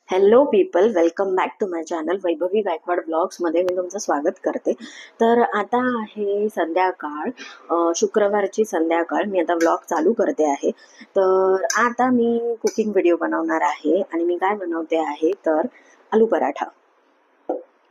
Hello people, welcome back to my channel Vaibhavi Gaikwad ब्लॉग्समध्ये मी तुमचं स्वागत करते. तर आता आहे संध्याकाळ, शुक्रवारची संध्याकाळ. मी आता ब्लॉग चालू करते आहे. तर आता मी कुकिंग व्हिडिओ बनवणार आहे आणि मी काय बनवते आहे तर आलू पराठा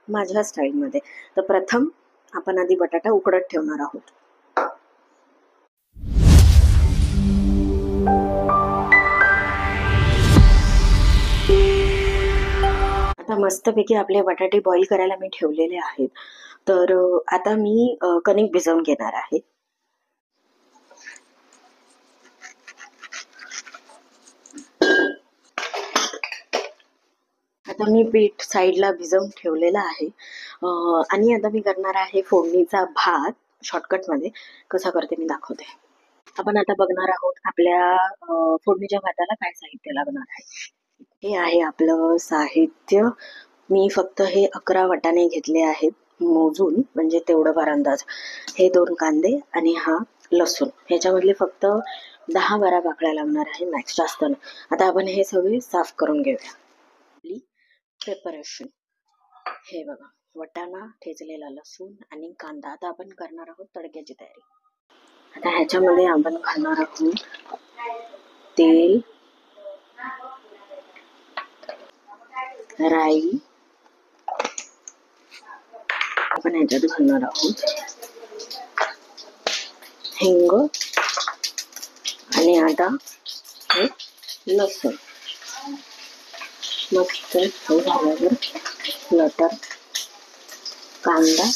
माझ्या स्टाईलमध्ये. तर प्रथम आपण आधी बटाटा उकडत ठेवणार आहोत. आता मस्तपैकी आपले बटाटे बॉईल करायला मी ठेवलेले आहेत. तर आता मी कणिक भिजवून घेणार आहे. आता मी पीठ साईडला भिजवून ठेवलेलं आहे आणि आता मी करणार आहे फोडणीचा भात. शॉर्टकटमध्ये कसा करते मी दाखवते. आपण आता बघणार आहोत आपल्या फोडणीच्या भाताला काय साहित्य लागणार आहे. हे आहे आपलं साहित्य. मी फक्त हे 11 वाटाणे घेतले आहेत मोजून, म्हणजे तेवढं फार अंदाज. हे 2 कांदे आणि हा लसूण. ह्याच्यामधले फक्त 10-12 पाकळ्या लागणार आहे, मॅक्स, जास्त नाही. आता आपण हे सगळे साफ करून घेऊया. प्रिपरेशन हे बघा, वाटाणा, ठेचलेला लसूण आणि कांदा. आता आपण करणार आहोत तडक्याची तयारी. आता ह्याच्यामध्ये आपण घालणार आहोत तेल, राई, आपण ह्याच्यात घालणार आहोत हिंग आणि आता हे लसूण. मस्त हे झाल्यावर लटर, कांदा,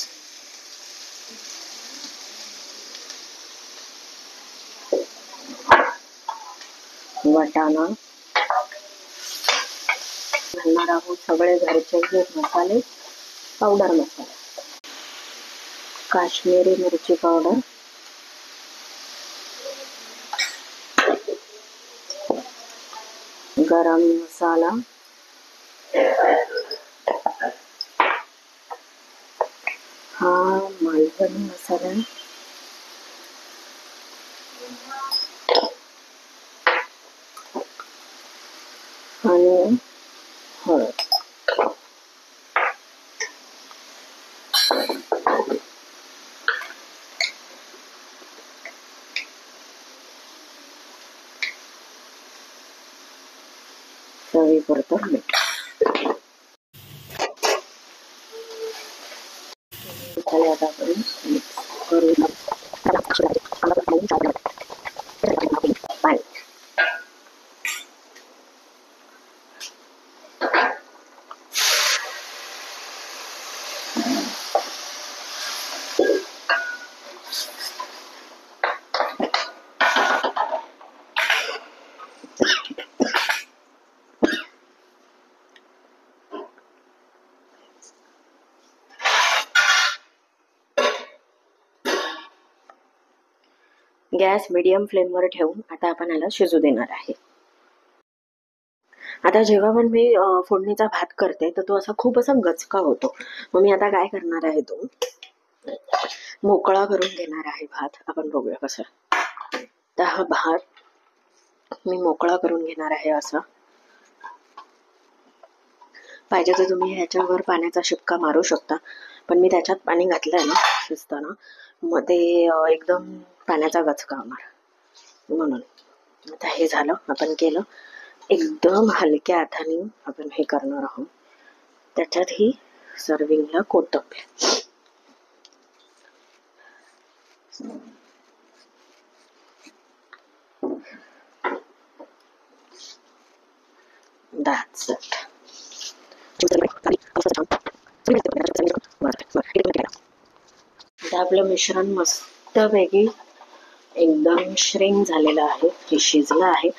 वाटाणा घालणार आहोत. सगळे घरचे मसाले, पावडर मसाला, काश्मीरी मिरची पावडर, गरम मसाला, हा मालवणी मसाला, आणि हळद. चवीपुरतं मीठ. आता आपण मिक्स करू. पाणी. गॅस मीडियम फ्लेमवर ठेवून आता आपण याला शिजू देणार आहे. आता जेव्हा पण मी फोडणीचा भात करते तर तो असा खूप असा गचका होतो. मग मी आता काय करणार आहे, तो मोकळा करून घेणार आहे भात. आपण बघूया कसं. तर हा भात मी मोकळा करून घेणार आहे असा. पाहिजे तर तुम्ही ह्याच्यावर पाण्याचा शिपका मारू शकता, पण मी त्याच्यात पाणी घातलंय ना शिजताना, मग ते एकदम पाण्याचा गचका होणार, म्हणून. आता हे झालं, आपण केलं. एकदम हलक्या हाताने आपण हे करणार आहोत. त्याच्यात ही सर्विंगला कोथिंबीर. That's it. आता आपलं मिश्रण मस्तपैकी एकदम श्रिंक झालेलं आहे, हे शिजलं आहे.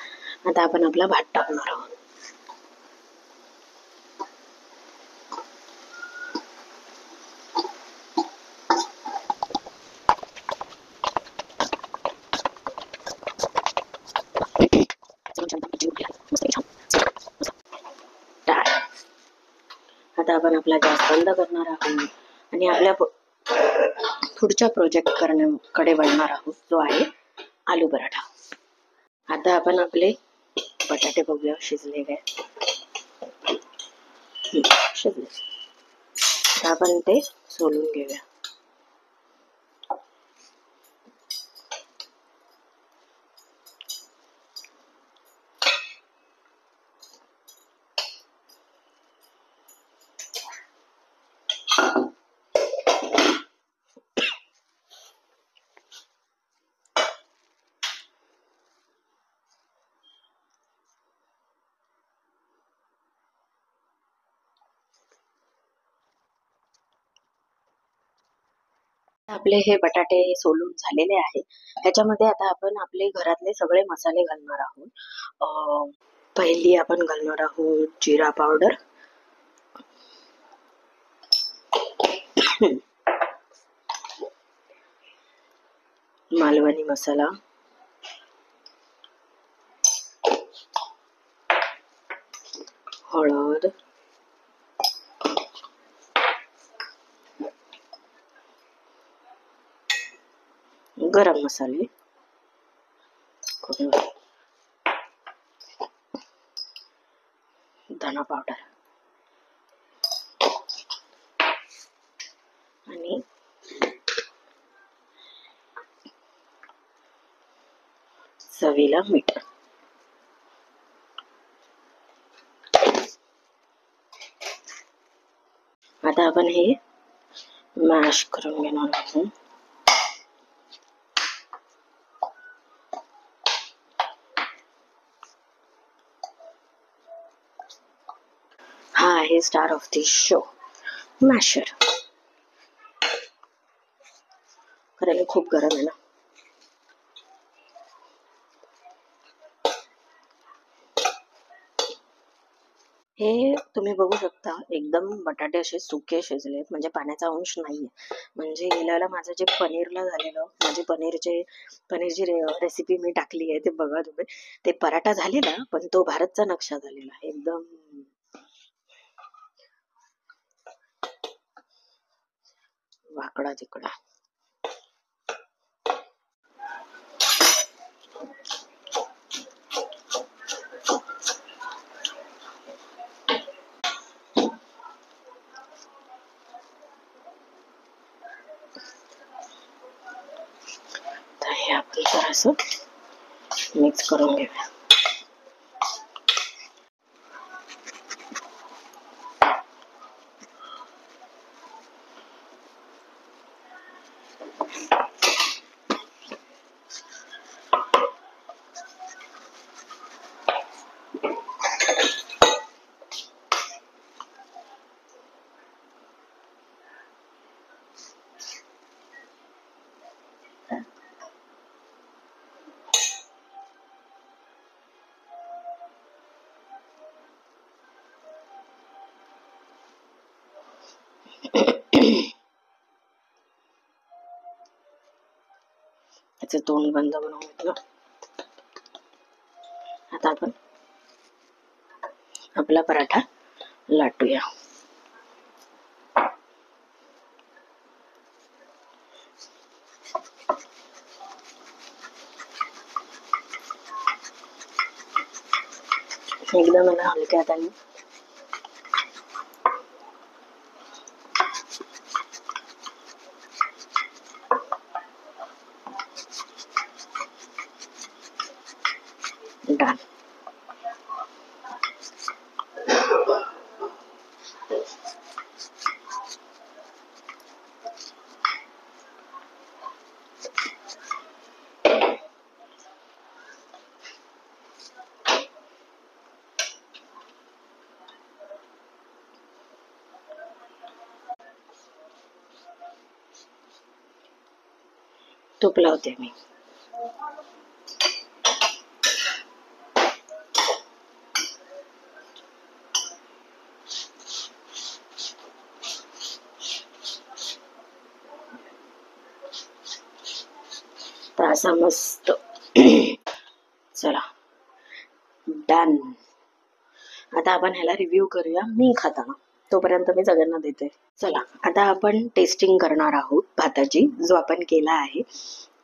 आता आपण आपला भात टाकणार आहोत. आता आपण आपला गॅस बंद करणार आहोत आणि आपल्या पुढच्या प्रोजेक्ट कडे वळणार आहोत, जो आहे आलू पराठा. आता आपण आपले बटाटे बघूया शिजले काय. शिजले. आता आपण ते सोलून घेऊया. आपले हे बटाटे सोलून झालेले आहे. ह्याच्यामध्ये आता आपण आपले घरातले सगळे मसाले घालणार आहोत. पहिली आपण घालणार आहोत जिरा पावडर, मालवणी मसाला, हळद, गरम मसाले, धना पावडर आणि चवीला मीठ. आता आपण हे मॅश करून घेणार आहोत. हा आहे star of the show, masher. करायला खूप गरम आहे ना. हे तुम्ही बघू शकता, एकदम बटाटे असे सुके शिजलेत, म्हणजे पाण्याचा अंश नाहीये. म्हणजे गेल्याला माझं जे पनीरला झालेलं, माझी पनीरची रेसिपी मी टाकली आहे, ते बघा तुम्ही. ते पराठा झालेला, पण तो भारतचा नक्षा झालेला, एकदम वाकडा तिकडा. तर हे आपण जरासं मिक्स करून घेऊया. त्याचं तोंड बंद बनवून घेतलं. आता आपण आपला पराठा लाटूया. एकदम मला हलक्या हाताने डाळ. तूप लावते मी. तर असा मस्त. चला डन. आता आपण ह्याला रिव्ह्यू करूया मी खाताना, तोपर्यंत मी सगळ्यांना देते. चला आता आपण टेस्टिंग करणार आहोत भाताची, जो आपण केला आहे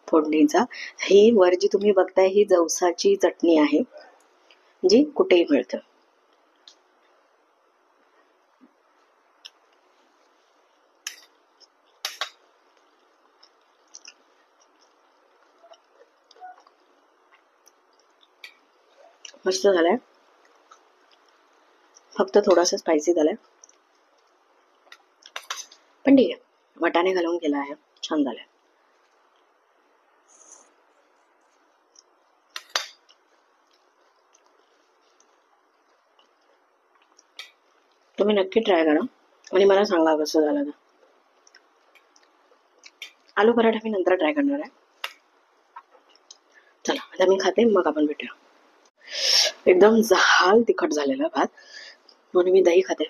फोडणीचा. ही वर जी तुम्ही बघताय ही जवसाची चटणी आहे, जी कुठेही मिळतं. मस्त झालाय, फक्त थोडासा स्पायसी झालाय, पण ठीक आहे. वाटाणे घालून केला आहे, छान झालाय. तुम्ही नक्की ट्राय करा आणि मला सांगा कसं झालं ना. आलू पराठा मी नंतर ट्राय करणार आहे. चला आता मी खाते, मग आपण भेटूया. एकदम जहाल तिखट झालेला भात, म्हणून मी दही खाते.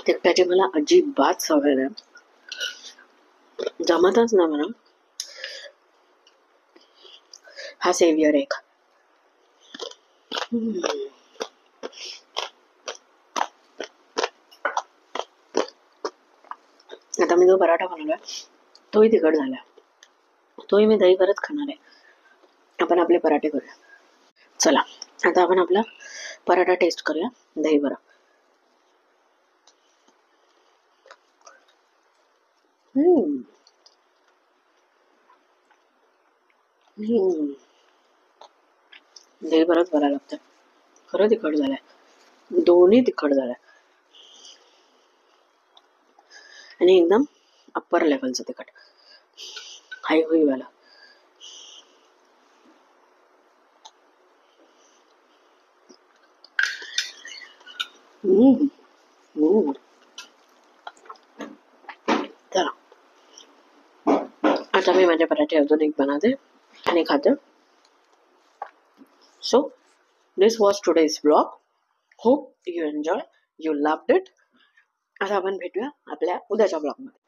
तिखटाची मला अजिबात सवय नाही, जमतच ना मला. हा सेवियर एक. आता मी जो पराठा बनवलाय तोही तिखट झालाय, तोही मी दही करत खाणार आहे. आपण आपले पराठे करूया. चला आता आपण आपला पराठा टेस्ट करूया दही बरा. दही बरंच बरा लागतं. खरं तिखट झालंय, दोन्ही तिखट झालंय आणि एकदम अप्पर लेवलचं तिखट, हाय होईवाला. चला आता मी माझे पराठे अजून एक बनवते आणि खाते. So this was today's vlog. Hope you enjoy, you loved it. आता आपण भेटूया आपल्या उद्याच्या ब्लॉग मध्ये.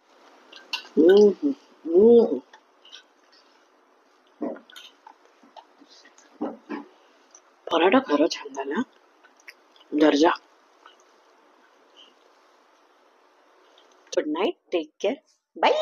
पराठा खरं छान झाला, दर्जा. Good night, take care, bye.